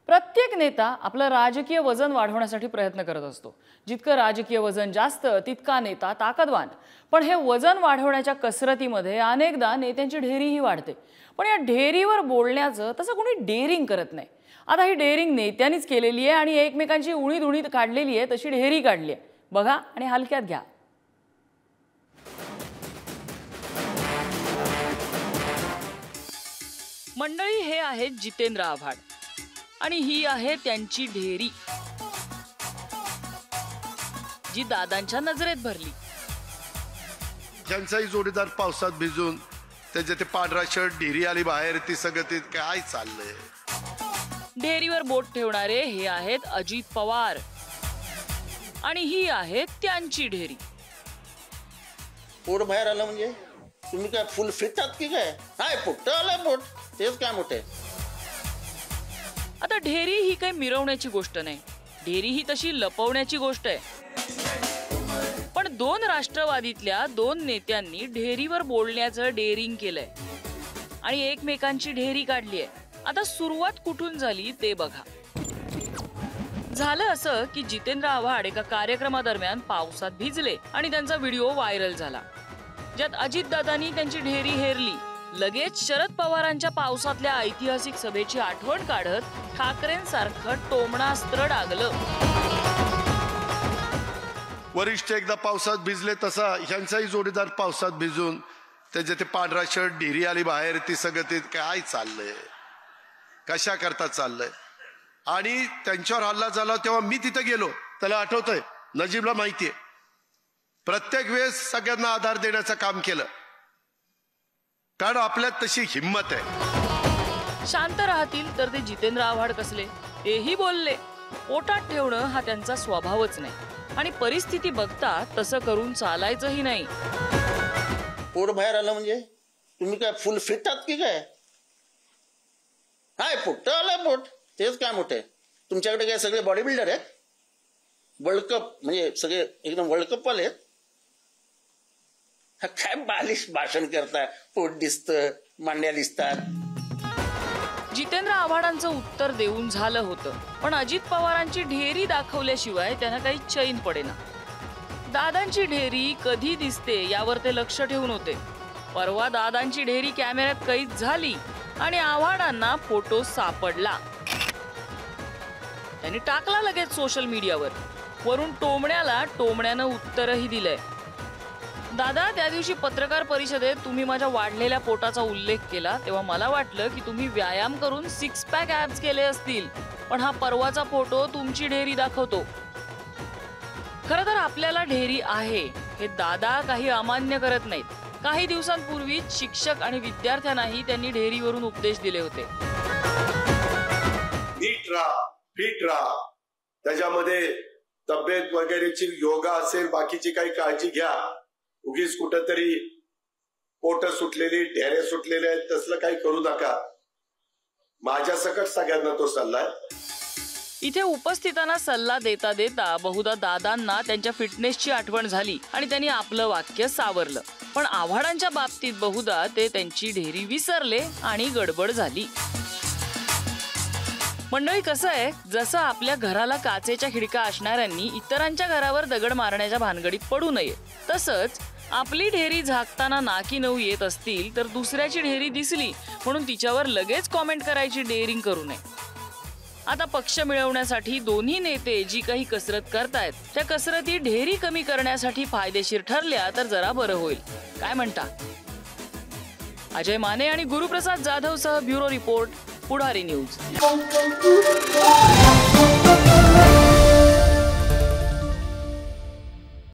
प्रत्येक नेता आपलं राजकीय वजन वाढवण्यासाठी प्रयत्न करत असतो। जितकं राजकीय वजन जास्त तितका नेता ताकदवान। पण हे वजन वाढवण्याच्या कसरतीमध्ये अनेकदा नेत्यांची ढेरीही वाढते। पण या ढेरीवर बोलण्याचं तसं कोणी डेअरिंग करत नाही। आता ही डेअरिंग नेत्यांनीच केलेली आहे आणि एकमेकांची उणीद काढलेली आहे, तशी ढेरी काढली आहे। बघा आणि हलक्यात घ्या। मंडळी, हे आहेत जितेंद्र आव्हाड आणि ही आहे त्यांची ढेरी, जी दादांच्या नजरेत भरली। ज्यांचाही जोडीदार पावसात भिजून त्याचे ते पांढरा शर्ट ढेरी आली बाहेर, ती सगळं ते काय चाललंय। ढेरीवर बोट ठेवणारे हे आहेत अजित पवार आणि ही आहे त्यांची ढेरी। पोट बाहेर आलं म्हणजे तुम्ही काय फुल फिट आहात की काय? हाय पोट आलं, पोट तेच काय मोठे। आता ढेरी ही काही मिरवण्याची गोष्ट नाही, ढेरी ही तशी लपवण्याची गोष्ट आहे। पण दोन राष्ट्रवादीतल्या दोन नेत्यांनी ढेरीवर बोलण्याचं डेअरिंग केलंय आणि एकमेकांची ढेरी काढली आहे। आता सुरुवात कुठून झाली ते बघा। झालं असं की जितेंद्र आव्हाड एका कार्यक्रमादरम्यान पावसात भिजले आणि त्यांचा व्हिडिओ व्हायरल झाला, ज्यात अजितदादांनी त्यांची ढेरी हेरली। लगेच शरद पवारांच्या पावसातल्या ऐतिहासिक सभेची आठवण काढत ठाकरेंसारखं टोमणास्त्र डागलं। वरिष्ठ एकदा पावसात भिजले तसा ह्यांचाही जोडीदार पावसात भिजून त्याचे ते पांढरा शर्ट ढेरी आली बाहेर, ती सगळं ते काय चाललंय, कशा करता चाललंय। आणि त्यांच्यावर हल्ला झाला तेव्हा मी तिथे गेलो, त्याला आठवतंय, नजीबला माहितीये। प्रत्येक वेळेस सगळ्यांना आधार देण्याचं काम केलं, कारण आपल्यात तशी हिम्मत आहे। शांत राहतील तर ते जितेंद्र आव्हाड कसले, तेही बोलले। पोटात ठेवणं हा त्यांचा स्वभावच नाही आणि परिस्थिती बघता तसं करून चालायचंही नाही। पोट बाहेर आलं म्हणजे तुम्ही काय फुल फिट आहात की काय? हाय पोट आलं, पोट तेच काय मोठे। तुमच्याकडे काय सगळे बॉडी बिल्डर आहेत? वर्ल्ड कप म्हणजे सगळे एकदम वर्ल्ड कप वाले आहेत? काय बालिश भाषण करताय, पोट दिसतं, मांड्या दिसतात। जितेंद्र आव्हाडांचं उत्तर देऊन झालं होतं, पण अजित पवारांची ढेरी दाखवल्याशिवाय त्यांना काही चैन पडेना। दादांची ढेरी कधी दिसते यावर ते लक्ष ठेवून होते। परवा दादांची ढेरी कॅमेऱ्यात कैद झाली आणि आव्हाडांना फोटो सापडला। त्यांनी टाकला लगेच सोशल मीडियावर। वरून टोमण्यानं उत्तरही दिलंय। दादा, त्या दिवशी पत्रकार परिषदेत तुम्ही माझ्या वाढलेल्या पोटाचा उल्लेख केला तेव्हा मला वाटलं की तुम्ही व्यायाम करून 6 पॅक ॲब्स केले असतील, पण हा परवाचा फोटो तुमची ढेरी दाखवतो। खरं तर आपल्याला ढेरी आहे हे दादा काही अमान्य करत नाहीत। काही दिवसांपूर्वी शिक्षक आणि विद्यार्थ्यांनाही त्यांनी ढेरीवरून उपदेश दिले होते। नीट राहा, फिट राहा, त्याच्यामध्ये तब्येत वगैरेची योगा असेल, बाकीची काही काळजी घ्या। उगीच कुठंतरी पोट सुटलेली, ढेरे सुटलेले आहेत तसलं काही करू नका। माझ्या सकट सगळ्यांना तो सल्ला आहे। इथे उपस्थितांना सल्ला देता देता बहुधा दादांना त्यांच्या फिटनेसची आठवण झाली आणि त्यांनी आपलं वाक्य सावरलं। पण आव्हाडांच्या बाबतीत बहुधा ते त्यांची ढेरी विसरले आणि गडबड झाली। मंडळी, कसं आहे, जसं आपल्या घराला काचेच्या खिडक्या असणाऱ्यांनी इतरांच्या घरावर दगड मारण्याच्या भानगडीत पडू नये, तसंच आपली ढेरी झाकताना नाकी नऊ येत असतील तर दुसऱ्याची ढेरी दिसली म्हणून तिच्यावर लगेच कॉमेंट करायची डेअरिंग करू नये। आता पक्ष मिळवण्यासाठी दोन्ही नेते जी काही कसरत करतायत त्या कसरती ढेरी कमी करण्यासाठी फायदेशीर ठरल्या तर जरा बरं होईल। काय म्हणता? अजय माने आणि गुरुप्रसाद जाधव सह ब्युरो रिपोर्ट, पुढारी न्यूज।